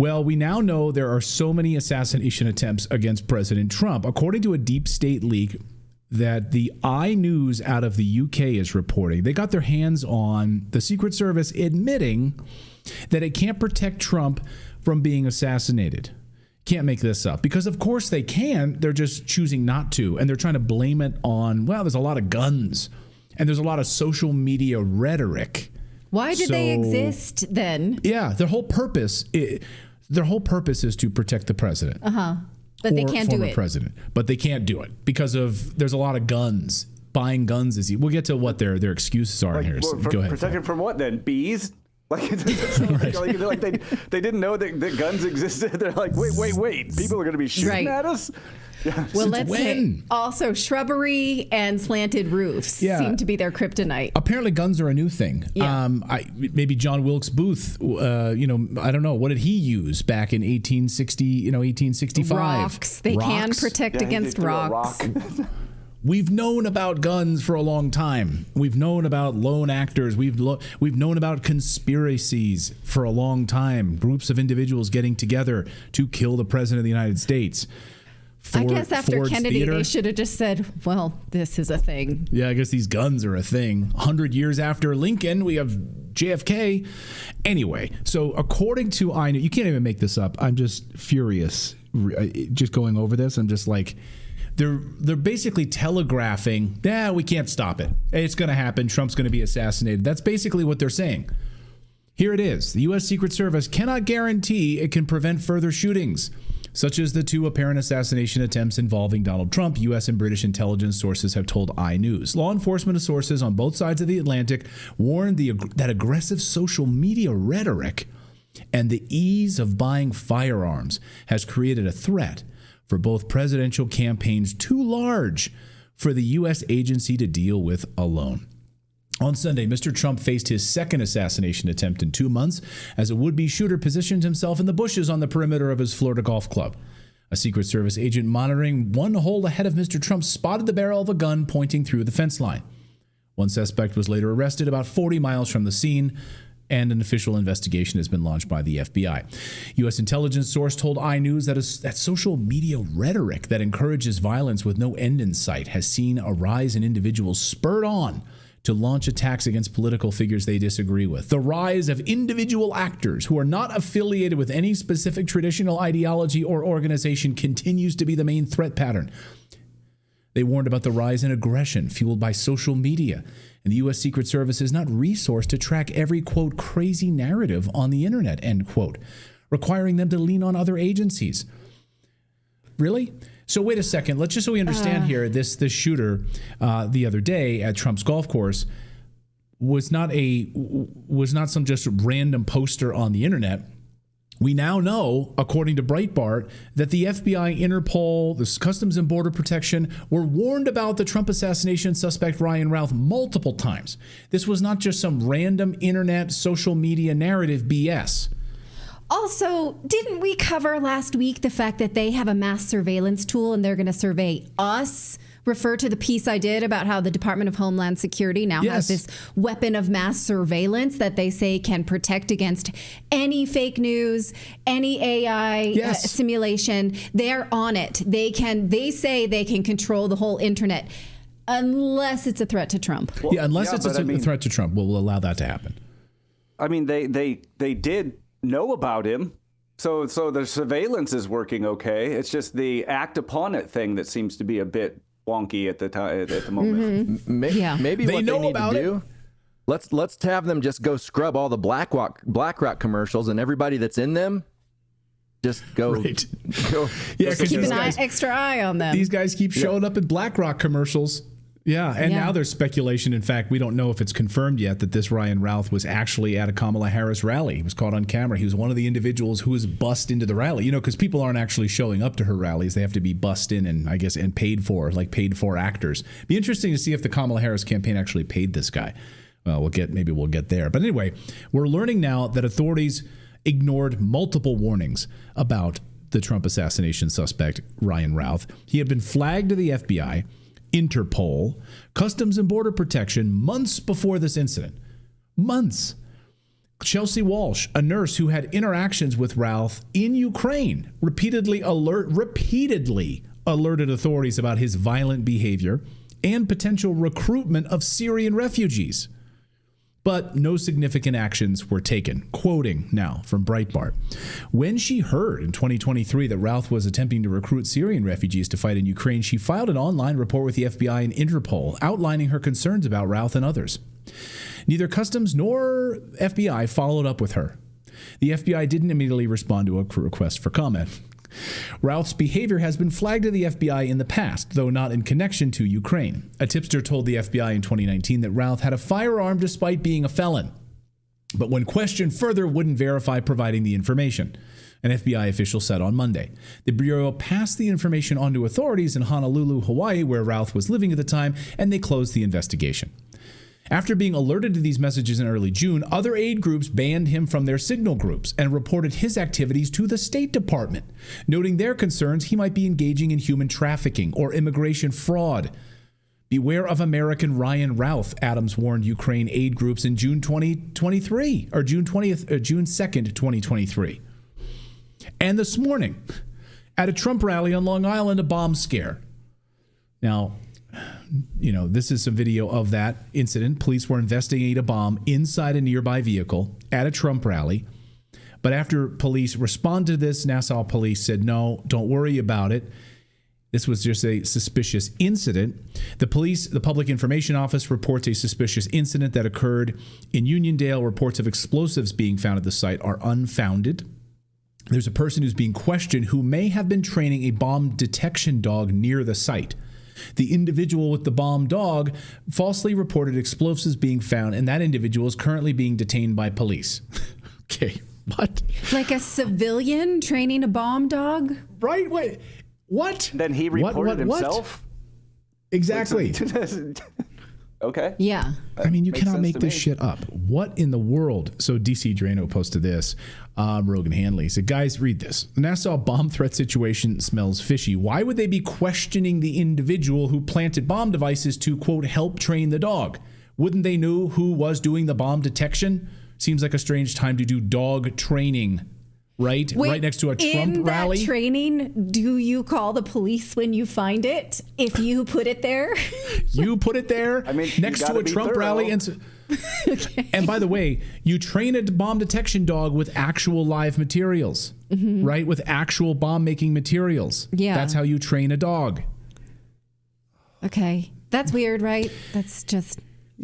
Well, we now know there are so many assassination attempts against President Trump. According to a deep state leak that the iNews out of the UK is reporting, they got their hands on the Secret Service admitting that it can't protect Trump from being assassinated. Can't make this up, because of course they can. They're just choosing not to. And they're trying to blame it on, well, there's a lot of guns and there's a lot of social media rhetoric. Why did they exist then? Yeah, their whole purpose is to protect the president. But they can't do it. President. But they can't do it because there's a lot of guns. Buying guns is. We'll get to what their excuses are in here. So go ahead. Protected from what then? Bees? Like, they didn't know that guns existed. They're like, wait. People are going to be shooting at us? Yeah. Well, let's say also shrubbery and slanted roofs seem to be their kryptonite. Apparently guns are a new thing. Yeah. Maybe John Wilkes Booth, I don't know. What did he use back in 1865? Rocks. They can protect against rocks. We've known about guns for a long time. We've known about lone actors. We've known about conspiracies for a long time. Groups of individuals getting together to kill the president of the United States. I guess after Kennedy, they should have just said, well, this is a thing. Yeah, I guess these guns are a thing. 100 years after Lincoln, we have JFK. Anyway, so according to iNews, you can't even make this up. I'm just furious just going over this. I'm just like, they're basically telegraphing, we can't stop it. It's going to happen. Trump's going to be assassinated. That's basically what they're saying. Here it is. The U.S. Secret Service cannot guarantee it can prevent further shootings, such as the 2 apparent assassination attempts involving Donald Trump. U.S. and British intelligence sources have told iNews. Law enforcement sources on both sides of the Atlantic warned that aggressive social media rhetoric and the ease of buying firearms has created a threat for both presidential campaigns too large for the U.S. agency to deal with alone. On Sunday, Mr. Trump faced his second assassination attempt in 2 months as a would-be shooter positioned himself in the bushes on the perimeter of his Florida golf club. A Secret Service agent monitoring one hole ahead of Mr. Trump spotted the barrel of a gun pointing through the fence line. One suspect was later arrested about 40 miles from the scene, and an official investigation has been launched by the FBI. U.S. intelligence source told iNews that social media rhetoric that encourages violence with no end in sight has seen a rise in individuals spurred on to launch attacks against political figures they disagree with. The rise of individual actors who are not affiliated with any specific traditional ideology or organization continues to be the main threat pattern. They warned about the rise in aggression fueled by social media, and the U.S. Secret Service is not resourced to track every, quote, crazy narrative on the internet, end quote, requiring them to lean on other agencies. Really? So wait a second. Let's just so we understand here, this shooter the other day at Trump's golf course was not some just random poster on the internet. We now know, according to Breitbart, that the FBI, Interpol, the Customs and Border Protection were warned about the Trump assassination suspect Ryan Routh multiple times. This was not just some random internet social media narrative BS. Also, didn't we cover last week the fact that they have a mass surveillance tool and they're going to survey us? Refer to the piece I did about how the Department of Homeland Security now has this weapon of mass surveillance that they say can protect against any fake news, any AI simulation. They're on it. They say they can control the whole internet unless it's a threat to Trump. Well, unless it's a threat to Trump, we'll allow that to happen. I mean, they did know about him. So the surveillance is working okay. It's just the act upon it thing that seems to be a bit wonky at the moment. Mm-hmm. Maybe what they need to do. Let's have them just go scrub all the BlackRock commercials and everybody that's in them. Just go. Right. Go keep an extra eye on them. These guys keep showing up in BlackRock commercials. Yeah, and now there's speculation. In fact, we don't know if it's confirmed yet that this Ryan Routh was actually at a Kamala Harris rally. He was caught on camera. He was one of the individuals who was bussed into the rally. Because people aren't actually showing up to her rallies. They have to be bussed in and, I guess, and paid for, like paid for actors. Be interesting to see if the Kamala Harris campaign actually paid this guy. Well, maybe we'll get there. But anyway, we're learning now that authorities ignored multiple warnings about the Trump assassination suspect, Ryan Routh. He had been flagged to the FBI, Interpol, Customs and Border Protection months before this incident. Months. Chelsea Walsh, a nurse who had interactions with Routh in Ukraine, repeatedly alerted authorities about his violent behavior and potential recruitment of Syrian refugees. But no significant actions were taken. Quoting now from Breitbart. When she heard in 2023 that Routh was attempting to recruit Syrian refugees to fight in Ukraine, she filed an online report with the FBI and Interpol outlining her concerns about Routh and others. Neither Customs nor FBI followed up with her. The FBI didn't immediately respond to a request for comment. Routh's behavior has been flagged to the FBI in the past, though not in connection to Ukraine. A tipster told the FBI in 2019 that Routh had a firearm despite being a felon, but when questioned further, wouldn't verify providing the information. An FBI official said on Monday. The Bureau passed the information on to authorities in Honolulu, Hawaii, where Routh was living at the time, and they closed the investigation. After being alerted to these messages in early June, other aid groups banned him from their signal groups and reported his activities to the State Department, noting their concerns he might be engaging in human trafficking or immigration fraud. Beware of American Ryan Routh, Adams warned Ukraine aid groups in June 2023, or June 2nd, 2023. And this morning, at a Trump rally on Long Island, a bomb scare. Now, this is some video of that incident. Police were investigating a bomb inside a nearby vehicle at a Trump rally. But after police responded to this, Nassau police said, no, don't worry about it. This was just a suspicious incident. The Public Information Office reports a suspicious incident that occurred in Uniondale. Reports of explosives being found at the site are unfounded. There's a person who's being questioned who may have been training a bomb detection dog near the site. The individual with the bomb dog falsely reported explosives being found, and that individual is currently being detained by police. Okay, what? Like a civilian training a bomb dog? Right? Wait, what? Then he reported himself? Exactly. Okay. Yeah. I mean, you cannot make this shit up. What in the world? So DC Drano posted this. Rogan Hanley said, guys, read this. The Nassau bomb threat situation smells fishy. Why would they be questioning the individual who planted bomb devices to, quote, help train the dog? Wouldn't they know who was doing the bomb detection? Seems like a strange time to do dog training. Right? Wait, right next to a Trump in rally? That training, do you call the police when you find it? If you put it there? You put it there next to a Trump rally. Okay. And by the way, you train a bomb detection dog with actual live materials, right? With actual bomb making materials. Yeah. That's how you train a dog. Okay. That's weird, right? That's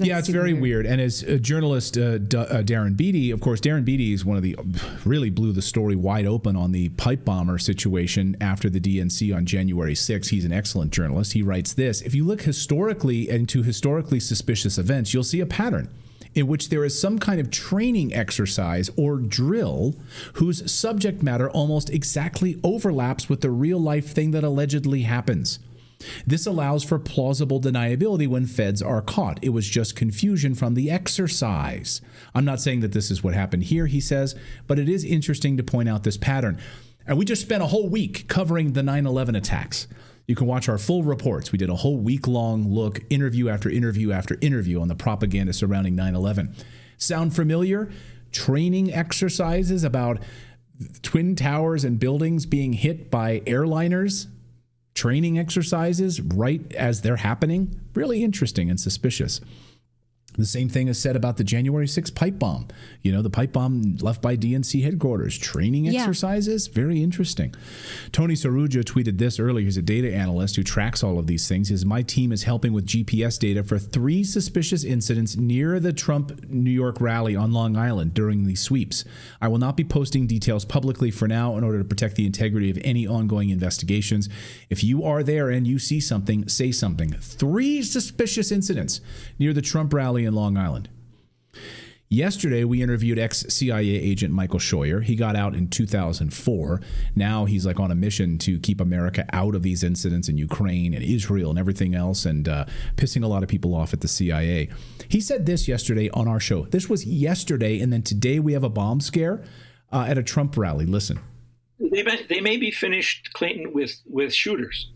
it's very weird. And as a journalist, Darren Beattie, of course, Darren Beattie is one of the really blew the story wide open on the pipe bomber situation after the DNC on January 6th. He's an excellent journalist. He writes this: if you look historically into historically suspicious events, you'll see a pattern in which there is some kind of training exercise or drill whose subject matter almost exactly overlaps with the real life thing that allegedly happens. This allows for plausible deniability when feds are caught. It was just confusion from the exercise. I'm not saying that this is what happened here, he says, but it is interesting to point out this pattern. And we just spent a whole week covering the 9/11 attacks. You can watch our full reports. We did a whole week-long look, interview after interview after interview on the propaganda surrounding 9/11. Sound familiar? Training exercises about twin towers and buildings being hit by airliners? Training exercises right as they're happening. Really interesting and suspicious. The same thing is said about the January 6th pipe bomb. The pipe bomb left by DNC headquarters. Training exercises. Very interesting. Tony Saruja tweeted this earlier. He's a data analyst who tracks all of these things. He says, my team is helping with GPS data for 3 suspicious incidents near the Trump New York rally on Long Island during these sweeps. I will not be posting details publicly for now in order to protect the integrity of any ongoing investigations. If you are there and you see something, say something. 3 suspicious incidents near the Trump rally in Long Island. Yesterday, we interviewed ex-CIA agent Michael Scheuer. He got out in 2004. Now he's on a mission to keep America out of these incidents in Ukraine and Israel and everything else, and pissing a lot of people off at the CIA. He said this yesterday on our show. This was yesterday, and then today we have a bomb scare at a Trump rally. Listen. They may be finished, Clayton, with shooters,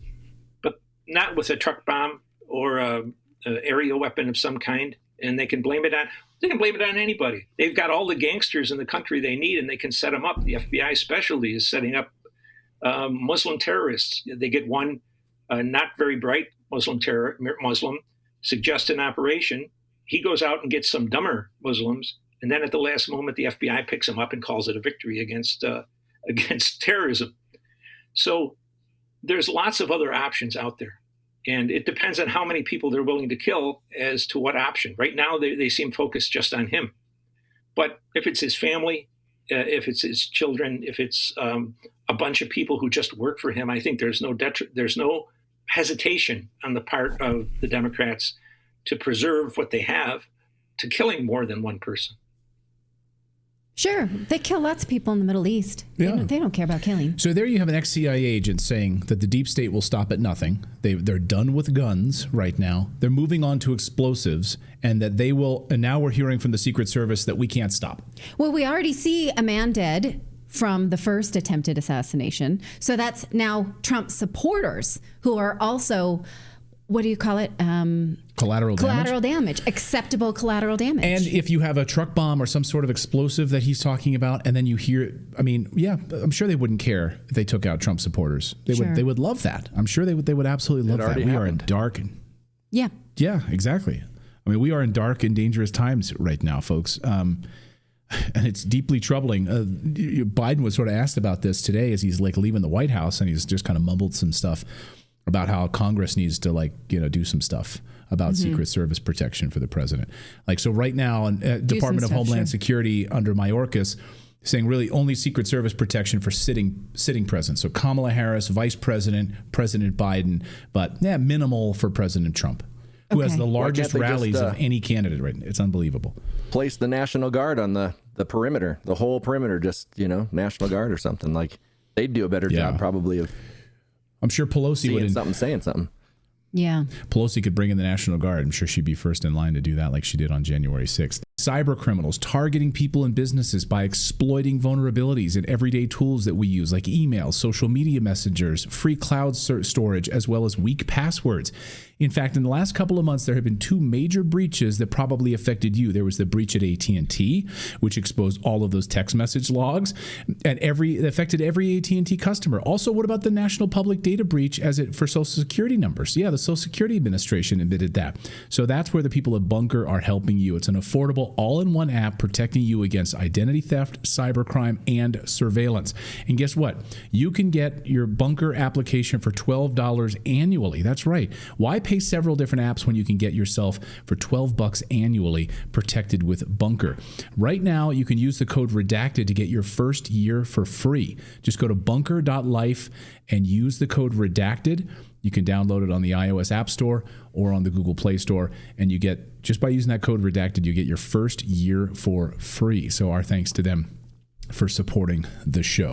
but not with a truck bomb or a aerial weapon of some kind. And they can blame it on They can blame it on anybody. They've got all the gangsters in the country they need, and they can set them up. The FBI specialty is setting up Muslim terrorists. They get one not very bright Muslim suggest an operation. He goes out and gets some dumber Muslims, and then at the last moment, the FBI picks him up and calls it a victory against terrorism. So there's lots of other options out there. And it depends on how many people they're willing to kill as to what option. Right now, they seem focused just on him. But if it's his family, if it's his children, if it's a bunch of people who just work for him, I think there's no hesitation on the part of the Democrats to preserve what they have to killing more than one person. Sure. They kill lots of people in the Middle East. Yeah. They don't care about killing. So there you have an ex-CIA agent saying that the deep state will stop at nothing. They're done with guns right now. They're moving on to explosives, and that they will. And now we're hearing from the Secret Service that we can't stop. Well, we already see a man dead from the first attempted assassination. So that's now Trump supporters who are also, what do you call it? Collateral damage. Acceptable collateral damage. And if you have a truck bomb or some sort of explosive that he's talking about, and then you hear, I mean, yeah, I'm sure they wouldn't care if they took out Trump supporters. They would love that. I'm sure they would absolutely love that. We are in dark. Yeah, exactly. I mean, we are in dark and dangerous times right now, folks. And it's deeply troubling. Biden was sort of asked about this today as he's like leaving the White House, and he's just kind of mumbled some stuff about how Congress needs to do some stuff about Secret Service protection for the president. So right now, Department of Homeland Security under Mayorkas saying really only Secret Service protection for sitting presidents. So Kamala Harris, Vice President, President Biden, but minimal for President Trump, who has the largest rallies of any candidate right now. It's unbelievable. Place the National Guard on the perimeter, the whole perimeter, just, National Guard or something. Like, they'd do a better job probably of I'm sure Pelosi would saying something. Yeah. Pelosi could bring in the National Guard. I'm sure she'd be first in line to do that like she did on January 6th. Cyber criminals targeting people and businesses by exploiting vulnerabilities in everyday tools that we use, like email, social media messengers, free cloud storage, as well as weak passwords. In fact, in the last couple of months, there have been two major breaches that probably affected you. There was the breach at AT&T, which exposed all of those text message logs, and it affected every AT&T customer. Also, what about the National Public Data breach for Social Security numbers? Yeah, the Social Security Administration admitted that. So that's where the people at Bunker are helping you. It's an affordable, all-in-one app protecting you against identity theft, cybercrime, and surveillance. And guess what? You can get your Bunker application for $12 annually. That's right. Why pay several different apps when you can get yourself for $12 annually protected with Bunker? Right now, you can use the code Redacted to get your first year for free. Just go to bunker.life and use the code Redacted. You can download it on the iOS App Store or on the Google Play Store, and you get, just by using that code Redacted, you get your first year for free. So our thanks to them for supporting the show.